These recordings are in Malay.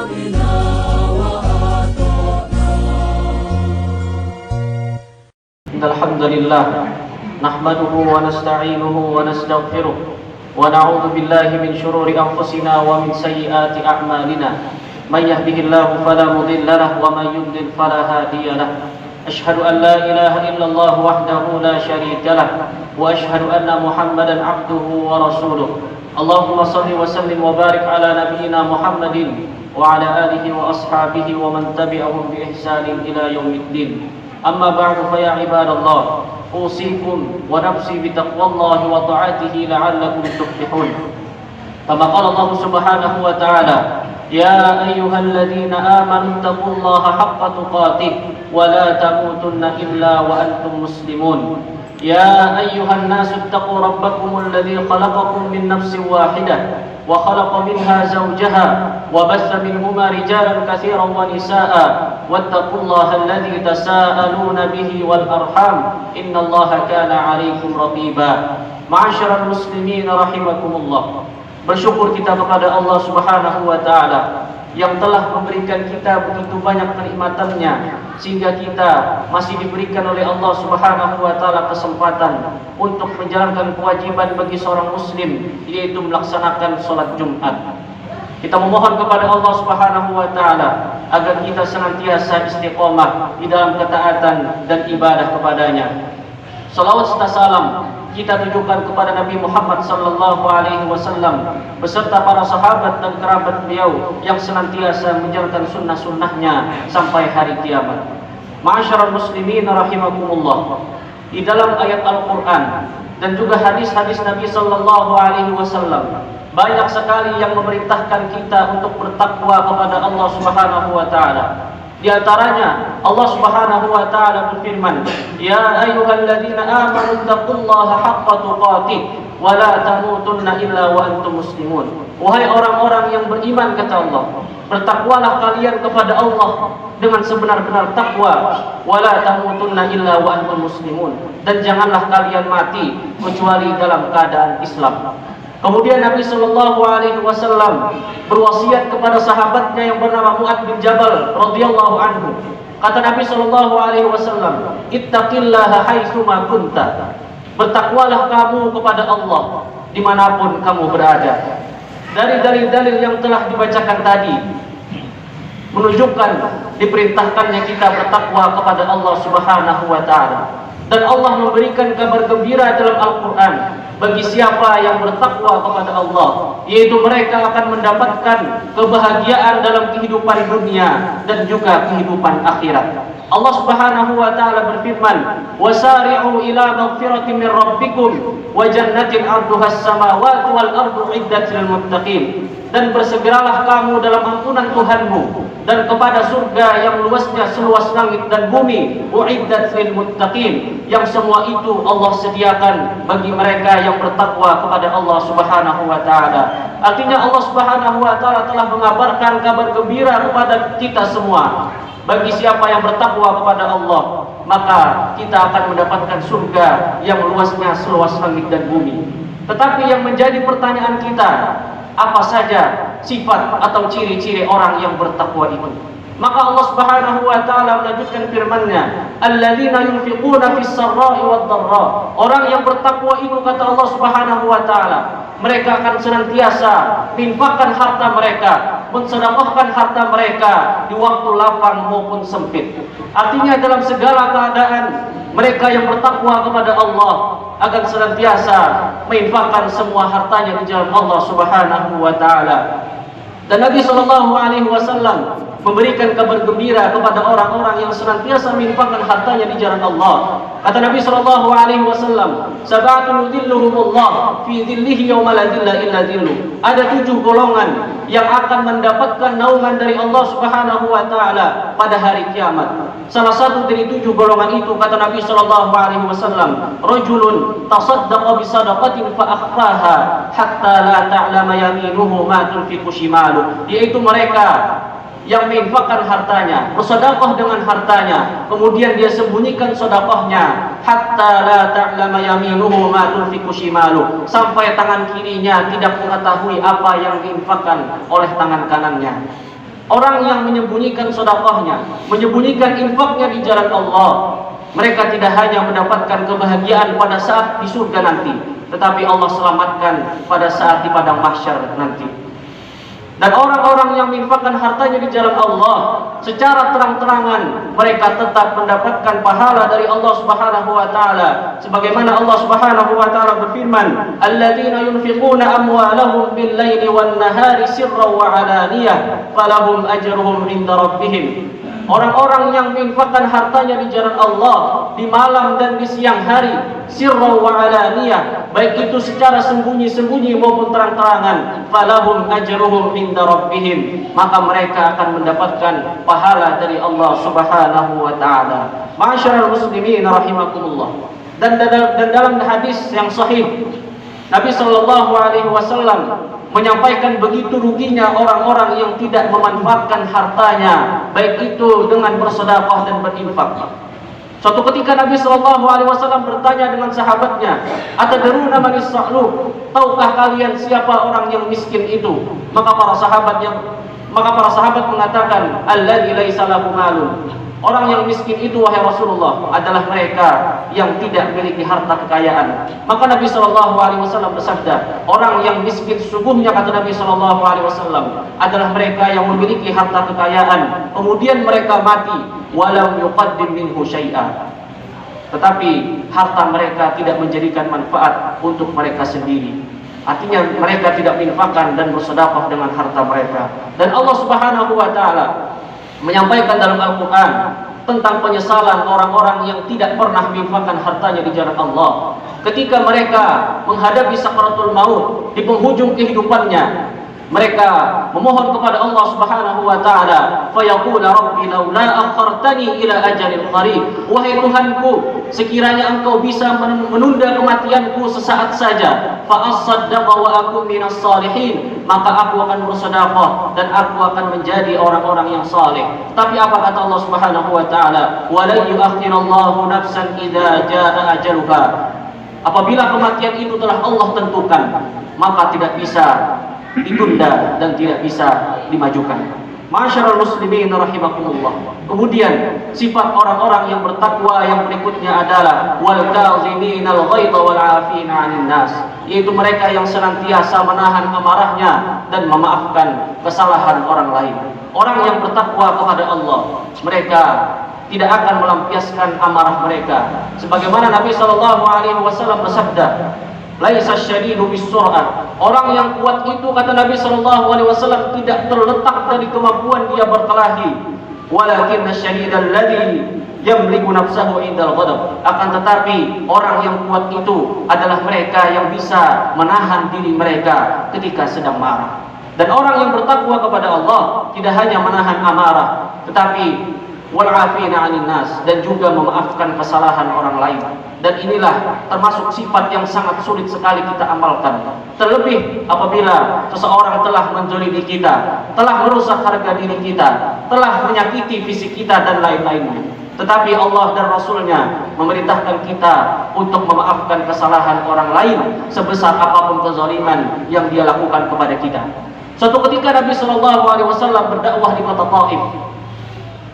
سمعنا وأطعنا. إن الحمد لله نحمده ونستعينه ونستغفره ونعوذ بالله من شرور أنفسنا ومن سيئات أعمالنا. من يهده الله فلا مضل له ومن يضلل فلا هادي له. أشهد أن لا إله إلا الله وحده لا شريك له وأشهد أن محمدا عبده ورسوله. اللهم صل وسلم وبارك على نبينا محمد وعلى آله وأصحابه ومن تبعهم بإحسان إلى يوم الدين. أما بعد فيا عباد الله أوصيكم ونفسي بتقوى الله وطاعته لعلكم تفلحون. كما قال الله سبحانه وتعالى يا أيها الذين آمنوا اتقوا الله حق تقاته ولا تموتن إلا وأنتم مسلمون. يا أيها الناس اتقوا ربكم الذي خلقكم من نفس واحدة وخلق منها زوجها وبث منهما رجالا كثيرا ونساء واتقوا الله الذي تساءلون به والأرحام إن الله كان عليكم رقيبا. معاشر المسلمين رحمكم الله. Bersyukur kita kepada Allah Subhanahu wa Ta'ala yang telah memberikan kita begitu banyak kenikmatannya sehingga kita masih diberikan oleh Allah Subhanahu wa Ta'ala kesempatan untuk menjalankan kewajiban bagi seorang muslim, yaitu melaksanakan sholat Jumat. Kita memohon kepada Allah Subhanahu wa Ta'ala agar kita senantiasa istiqomah di dalam ketaatan dan ibadah kepadanya. Salawat serta salam kita tujukan kepada Nabi Muhammad sallallahu alaihi wasallam beserta para sahabat dan kerabat beliau yang senantiasa menjalankan sunnah-sunnahnya sampai hari kiamat. Ma'asyiral muslimin rahimakumullah. Di dalam ayat Al-Qur'an dan juga hadis-hadis Nabi sallallahu alaihi wasallam banyak sekali yang memerintahkan kita untuk bertakwa kepada Allah Subhanahu wa Ta'ala. Di antaranya Allah Subhanahu wa Ta'ala berfirman, "Ya ayyuhalladzina amanu taqullaha haqqa tuqatih wa la tamutunna illa wa antum muslimun." Wahai orang-orang yang beriman, kata Allah, bertakwalah kalian kepada Allah dengan sebenar-benar takwa, wa la tamutunna illa wa antum muslimun, dan janganlah kalian mati kecuali dalam keadaan Islam. Kemudian Nabi Shallallahu Alaihi Wasallam berwasiat kepada sahabatnya yang bernama Mu'adz bin Jabal radhiyallahu anhu. Kata Nabi Shallallahu Alaihi Wasallam, "Ittaqillaha haitsuma kunta." Bertakwalah kamu kepada Allah dimanapun kamu berada. Dari dalil-dalil yang telah dibacakan tadi menunjukkan diperintahkannya kita bertakwa kepada Allah Subhanahu wa Ta'ala. Dan Allah memberikan kabar gembira dalam Al-Quran bagi siapa yang bertakwa kepada Allah, yaitu mereka akan mendapatkan kebahagiaan dalam kehidupan dunia dan juga kehidupan akhirat. Allah Subhanahu wa Ta'ala berfirman, "Wasari'u ila maghfiratin min rabbikum wa jannatin 'arduha as-samawati wal ardu 'iddat lil muttaqin." Dan bersegeralah kamu dalam ampunan Tuhanmu dan kepada surga yang luasnya seluas langit dan bumi, uiddat lil muttaqin, yang semua itu Allah sediakan bagi mereka yang bertakwa kepada Allah Subhanahu wa Ta'ala. Artinya Allah Subhanahu wa Ta'ala telah mengabarkan kabar gembira kepada kita semua. Bagi siapa yang bertakwa kepada Allah, maka kita akan mendapatkan surga yang luasnya seluas langit dan bumi. Tetapi yang menjadi pertanyaan kita, apa saja sifat atau ciri-ciri orang yang bertakwa itu? Maka Allah Subhanahu wa Ta'ala melanjutkan firman-Nya, "Alladzina yunfiquna fis sarra'i wad dharra." Orang yang bertakwa itu, kata Allah Subhanahu wa Ta'ala, mereka akan senantiasa menginfakkan harta mereka, mensedekahkan harta mereka di waktu lapang maupun sempit. Artinya dalam segala keadaan mereka yang bertakwa kepada Allah akan senantiasa menginfakkan semua hartanya di jalan Allah Subhanahu wa Ta'ala. Dan Nabi Shallallahu Alaihi Wasallam memberikan kabar gembira kepada orang-orang yang senantiasa menginfakkan hartanya di jalan Allah. Kata Nabi Shallallahu Alaihi Wasallam, "Sab'atun yudhilluhumullah fi dhillihi yawma la dhilla illa dhilluh." Ada 7 golongan yang akan mendapatkan naungan dari Allah Subhanahu wa Ta'ala pada hari kiamat. Salah satu dari 7 golongan itu, kata Nabi Shallallahu Alaihi Wasallam, "Rajulun tasaddaqa bi sadaqatin fa akhfaha hatta la ta'lama yaminuhu ma tunfiqu shimaluhu." Yaitu mereka yang menginfakkan hartanya, bersedekah dengan hartanya, kemudian dia sembunyikan sedekahnya, hatta la ta'lama yaminuhu ma tunfiqu shimaluhu, sampai tangan kirinya tidak mengetahui apa yang diinfakkan oleh tangan kanannya. Orang yang menyembunyikan sedekahnya, menyembunyikan infaknya di jalan Allah, mereka tidak hanya mendapatkan kebahagiaan pada saat di surga nanti, tetapi Allah selamatkan pada saat di padang mahsyar nanti. Dan orang-orang yang menginfakkan hartanya di jalan Allah secara terang-terangan, mereka tetap mendapatkan pahala dari Allah Subhanahu wa taala. Sebagaimana Allah Subhanahu wa taala berfirman, "Alladzina yunfiquna amwalahum bil-laili wan-nahari sirran wa 'alaniyah, falahum ajruhum 'inda rabbihim." Orang-orang yang menginfakkan hartanya di jalan Allah di malam dan di siang hari, sirran wa 'alaniyah, baik itu secara sembunyi-sembunyi maupun terang-terangan, falahum ajruhum 'inda rabbihim, maka mereka akan mendapatkan pahala dari Allah Subhanahu wa taala. Ma'asyiral muslimin rahimakumullah. Dan dalam hadis yang sahih, Nabi sallallahu alaihi wasallam menyampaikan begitu ruginya orang-orang yang tidak memanfaatkan hartanya, baik itu dengan bersedekah dan berinfak. Suatu ketika Nabi sallallahu alaihi wasallam bertanya dengan sahabatnya, "Atadruna man as-sa'luh?" Tahukah kalian siapa orang yang miskin itu? Maka para sahabat mengatakan, "Alladzi laisa lahu malun." Orang yang miskin itu, wahai Rasulullah, adalah mereka yang tidak memiliki harta kekayaan. Maka Nabi SAW bersabda, orang yang miskin sesungguhnya, kata Nabi SAW, adalah mereka yang memiliki harta kekayaan, kemudian mereka mati, walam yuqaddim minhu syai'a, tetapi harta mereka tidak menjadikan manfaat untuk mereka sendiri. Artinya mereka tidak menginfakkan dan bersedekah dengan harta mereka. Dan Allah Subhanahu wa taala menyampaikan dalam Al-Quran tentang penyesalan orang-orang yang tidak pernah menginfakkan hartanya di jalan Allah ketika mereka menghadapi sakaratul maut di penghujung kehidupannya. Mereka memohon kepada Allah Subhanahu wa taala, fayaqula rabbi laula akhartani ila ajalin qarib, wahai Tuhanku, sekiranya engkau bisa menunda kematianku sesaat saja, fa asaddaqa wa akun minas salihin, maka aku akan bersedekah dan aku akan menjadi orang-orang yang saleh. Tapi apa kata Allah Subhanahu wa taala, wa la yu'akhirallahu nafsan idza jaa ajaluha, apabila kematian itu telah Allah tentukan, maka tidak bisa ditunda dan tidak bisa dimajukan. Ma'asyiral muslimin rahimakumullah. Kemudian sifat orang-orang yang bertakwa yang berikutnya adalah wal kaziminal ghaidha wal 'afina 'anil nas, yaitu mereka yang senantiasa menahan amarahnya dan memaafkan kesalahan orang lain. Orang yang bertakwa kepada Allah, mereka tidak akan melampiaskan amarah mereka. Sebagaimana Nabi sallallahu alaihi wasallam bersabda, laisa syadidu bisur'ah, orang yang kuat itu, kata Nabi sallallahu alaihi wasallam, tidak terletak dari kemampuan dia berkelahi, walakinna syadidal ladzi yamliku nafsahu indal ghadab, akan tetapi orang yang kuat itu adalah mereka yang bisa menahan diri mereka ketika sedang marah. Dan orang yang bertakwa kepada Allah tidak hanya menahan amarah, tetapi wal 'afina 'anil nas, dan juga memaafkan kesalahan orang lain. Dan inilah termasuk sifat yang sangat sulit sekali kita amalkan, terlebih apabila seseorang telah menzalimi kita, telah merusak harga diri kita, telah menyakiti fisik kita dan lain-lainnya. Tetapi Allah dan Rasulnya memerintahkan kita untuk memaafkan kesalahan orang lain sebesar apapun kezaliman yang dia lakukan kepada kita. Suatu ketika Nabi SAW berdakwah di kota Taif.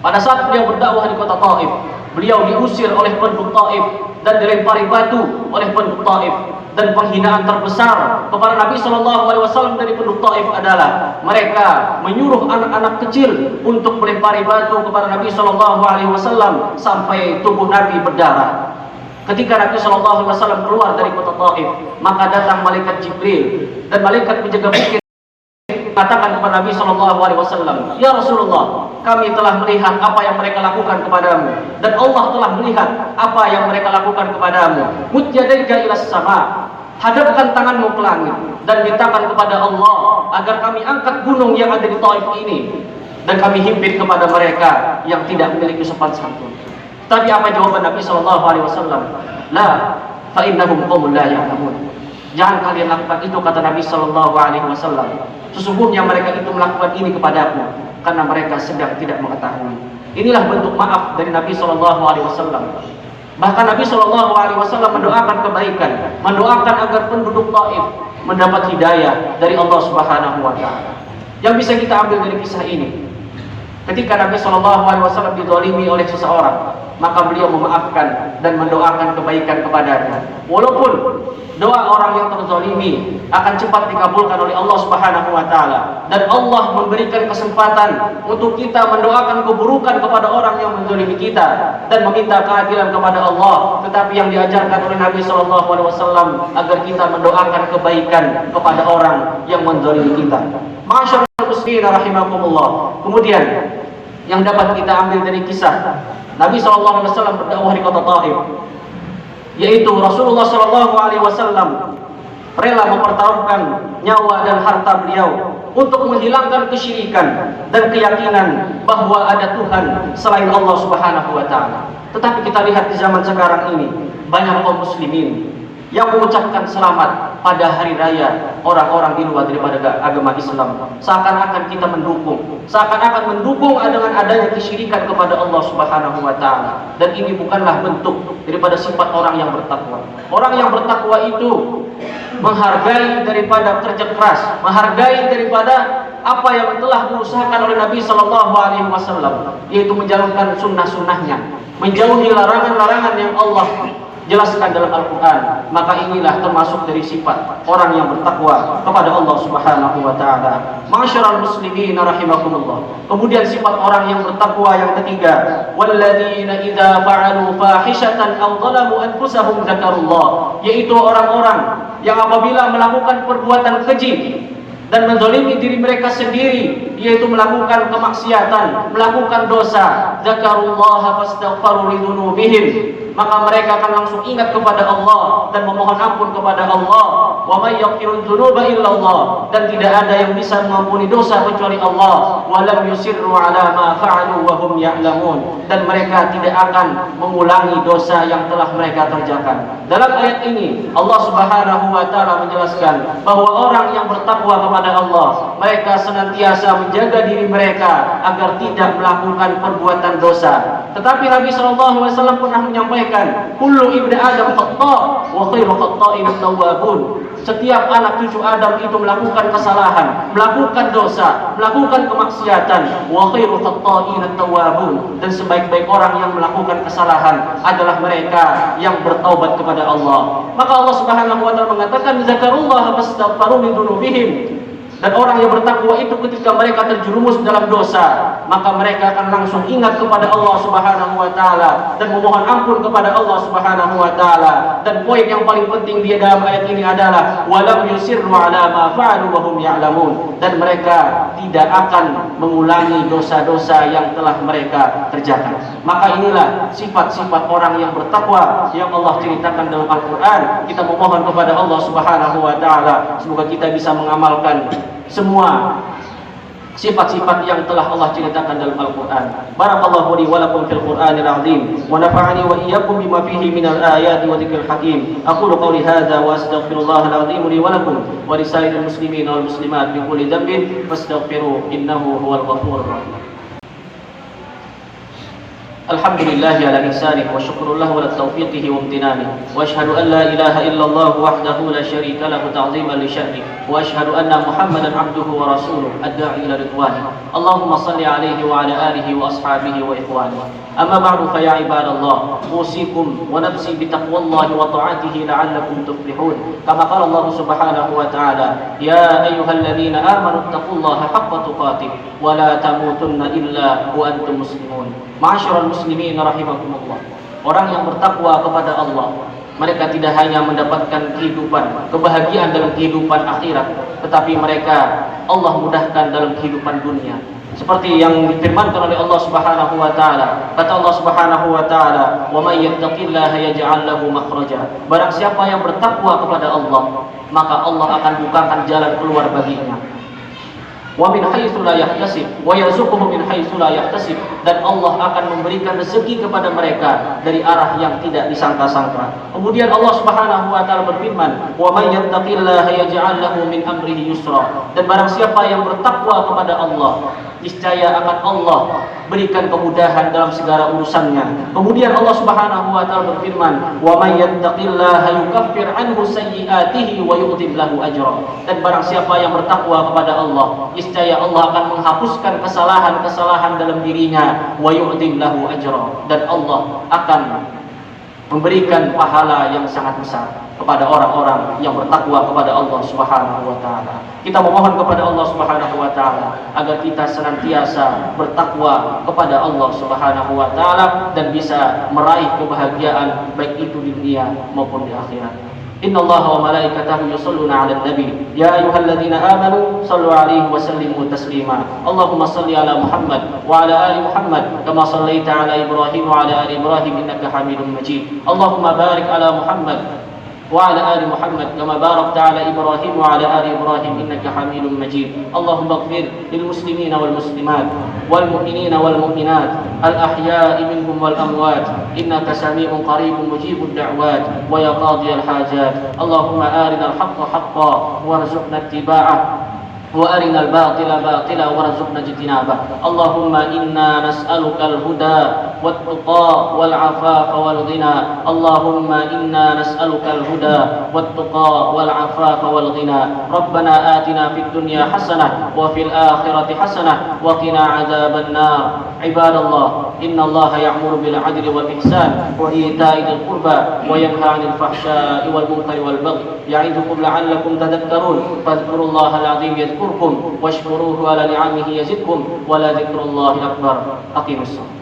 Pada saat beliau berdakwah di kota Taif, beliau diusir oleh penduduk Taif dan dilempari batu oleh penduduk Taif. Dan penghinaan terbesar kepada Nabi SAW dari penduduk Taif adalah mereka menyuruh anak-anak kecil untuk melempari batu kepada Nabi SAW sampai tubuh Nabi berdarah. Ketika Nabi SAW keluar dari kota Taif, maka datang malaikat Jibril dan malaikat penjaga bukit katakan kepada Nabi SAW, ya Rasulullah, kami telah melihat apa yang mereka lakukan kepadamu, dan Allah telah melihat apa yang mereka lakukan kepadamu. Mud yadaika ilas sama, hadapkan tanganmu ke langit dan mintakan kepada Allah agar kami angkat gunung yang ada di Taif ini, dan kami himpit kepada mereka yang tidak memiliki sopan santun. Tapi apa jawaban Nabi SAW? La, fa innahum qaumun la ya'lamun. Jangan kalian lakukan itu, kata Nabi SAW. Sesungguhnya mereka itu melakukan ini kepadaku karena mereka sedang tidak mengetahui. Inilah bentuk maaf dari Nabi SAW. Bahkan Nabi SAW mendoakan kebaikan, mendoakan agar penduduk Taif mendapat hidayah dari Allah Subhanahu wa taala. Yang bisa kita ambil dari kisah ini, Ketika Nabi SAW dizalimi oleh seseorang, maka beliau memaafkan dan mendoakan kebaikan kepadanya. Walaupun doa orang yang terzalimi akan cepat dikabulkan oleh Allah Subhanahu wa taala, dan Allah memberikan kesempatan untuk kita mendoakan keburukan kepada orang yang menzalimi kita dan meminta keadilan kepada Allah. Tetapi yang diajarkan oleh Nabi SAW agar kita mendoakan kebaikan kepada orang yang menzalimi kita. Masyaallah muslimin rahimakumullah. Kemudian yang dapat kita ambil dari kisah Nabi SAW berdakwah di kota Taif, yaitu Rasulullah SAW rela mempertaruhkan nyawa dan harta beliau untuk menghilangkan kesyirikan dan keyakinan bahwa ada Tuhan selain Allah Subhanahu wa taala. Tetapi kita lihat di zaman sekarang ini, banyak kaum muslimin yang mengucapkan selamat pada hari raya orang-orang di luar daripada agama Islam. Seakan-akan kita mendukung, dengan adanya kesyirikan kepada Allah Subhanahu wa taala. Dan ini bukanlah bentuk daripada sifat orang yang bertakwa. Orang yang bertakwa itu menghargai daripada kerja keras, menghargai daripada apa yang telah diusahakan oleh Nabi Sallallahu Alaihi Wasallam, yaitu menjalankan sunnah-sunnahnya, menjauhi larangan-larangan yang Allah jelaskan dalam Al-Quran. Maka inilah termasuk dari sifat orang yang bertakwa kepada Allah Subhanahu wa taala. Ma'asyiral muslimin rahimakumullah. Kemudian sifat orang yang bertakwa yang ketiga, walladzina idza fa'alu fahishatan aw dhalamu anfusahum dzakarullah, yaitu orang-orang yang apabila melakukan perbuatan keji dan menzalimi diri mereka sendiri, yaitu melakukan kemaksiatan, melakukan dosa, dzakarullaha fastaghfaru lidzunubihim, maka mereka akan langsung ingat kepada Allah dan memohon ampun kepada Allah. Wa may yaghfiru dzunuba illallah, dan tidak ada yang bisa mengampuni dosa kecuali Allah. Wa lam yusirru ala ma fa'alu wa hum ya'lamun, dan mereka tidak akan mengulangi dosa yang telah mereka kerjakan. Dalam ayat ini Allah Subhanahu wa taala menjelaskan bahwa orang yang bertakwa kepada Allah, mereka senantiasa menjaga diri mereka agar tidak melakukan perbuatan dosa. Tetapi Nabi SAW pernah menyampaikan, kullu ibni Adam khata' wa khairu khata'in at-tawwabun. Setiap anak cucu Adam itu melakukan kesalahan, melakukan dosa, melakukan kemaksiatan. Wa khairu khata'in at-tawwabun, dan sebaik-baik orang yang melakukan kesalahan adalah mereka yang bertaubat kepada Allah. Maka Allah Subhanahu wa taala mengatakan, zakarullaha fastaghfaru min dzunubihim. Dan orang yang bertakwa itu ketika mereka terjerumus dalam dosa, maka mereka akan langsung ingat kepada Allah Subhanahu wa taala dan memohon ampun kepada Allah Subhanahu wa taala. Dan poin yang paling penting di dalam ayat ini adalah walam yusirru ala ma fa'alu wa hum ya'lamun, dan mereka tidak akan mengulangi dosa-dosa yang telah mereka kerjakan. Maka inilah sifat-sifat orang yang bertakwa yang Allah ceritakan dalam Al-Qur'an. Kita memohon kepada Allah Subhanahu wa taala semoga kita bisa mengamalkan semua sifat-sifat yang telah Allah ceritakan dalam Al-Quran. Barakallahu li wa lakum fil Qur'anil azim wa nafa'ani wa iyyakum bima fihi minal ayati wa dzikril hakim. Aqulu qawli hadza wa astaghfirullahal azim li wa lakum wa lisairil muslimin wal muslimat min kulli dhanbin fastaghfiruhu innahu huwal ghafurur rahim. Alhamdulillahi ala ihsanih wa syukrullahu ala taufiqihi wa amtinanih wa ashhadu an la ilaha illallah wahdahu la syarika lahu ta'ziman li sya'nih wa ashhadu anna Muhammadan abduhu wa rasuluh ad-da'i ila ridwanih. Allahumma salli alaihi wa ala alihi wa ashabihi wa ikhwanihi. Amma ba'du fa ya ibadallah, usikum wa nafsi bi taqwallahi wa ta'atihi la'allakum tuflihun. Kama qala Allah subhanahu wa ta'ala, ya ayyuhalladzina amanu taqullaha haqqa tuqatih wa la tamutunna illa wa antum muslimun. Ma'asyiral muslimin rahimakumullah. Orang yang bertakwa kepada Allah, mereka tidak hanya mendapatkan kebahagiaan dalam kehidupan akhirat, tetapi mereka Allah mudahkan dalam kehidupan dunia. Seperti yang difirmankan oleh Allah Subhanahu wa taala. Kata Allah Subhanahu wa taala, "Wa may yattaqillaha yaj'al lahu makhraja." Barang siapa yang bertakwa kepada Allah, maka Allah akan bukakan jalan keluar baginya. Wa min haitsu la yahtasib wa yarzuquhu min haitsu la yahtasib, dan Allah akan memberikan rezeki kepada mereka dari arah yang tidak disangka-sangka. Kemudian Allah Subhanahu wa taala berfirman, "Wa may yattaqillaha yaj'al lahu min amrihi yusra." Dan barang siapa yang bertakwa kepada Allah, niscaya akan Allah berikan kemudahan dalam segala urusannya. Kemudian Allah Subhanahu wa taala berfirman, "Wa may yattaqillaha yukaffir anhu sayyi'atihi wa yu'tim lahu ajra." Dan barang siapa yang bertakwa kepada Allah, niscaya Allah akan menghapuskan kesalahan-kesalahan dalam dirinya, wa yu'tim lahu ajra, dan Allah akan memberikan pahala yang sangat besar kepada orang-orang yang bertakwa kepada Allah Subhanahu wa taala. Kita memohon kepada Allah Subhanahu wa taala agar kita senantiasa bertakwa kepada Allah Subhanahu wa taala dan bisa meraih kebahagiaan baik itu di dunia maupun di akhirat. Inna Allah wa malaikatahu yusalluna 'alan nabi ya ayyuhalladzina amanu sallu 'alaihi wa sallimu taslima. Allahumma salli ala Muhammad wa ala ali Muhammad kama sallaita ala Ibrahim wa ala ali Ibrahim innaka Hamidum Majid. Allahumma barik ala Muhammad وعلى آل محمد كما باركت على إبراهيم وعلى آل إبراهيم إنك حميد مجيد. اللهم اغفر للمسلمين والمسلمات والمؤمنين والمؤمنات الأحياء منهم والأموات إنك سميع قريب مجيب الدعوات ويا قاضي الحاجات. اللهم أرنا الحق حقا وارزقنا اتباعه وأرنا الباطل باطلا وارزقنا اجتنابه. اللهم إنا نسألك الهدى والتقى والعفاف والغنى. اللهم إنا نسألك الهدى والتقى والعفاف والغنى. ربنا آتنا في الدنيا حسنة وفي الآخرة حسنة وقنا عذاب النار. عباد الله إن الله يأمر بالعدل والإحسان وإيتاء ذي القربى وينهى عن الفحشاء والمنكر والبغي يعظكم لعلكم تذكرون. فاذكروا الله العظيم يذكركم واشكروه على نعمه يزدكم ولذكر الله أكبر. أقيموا الصلاة.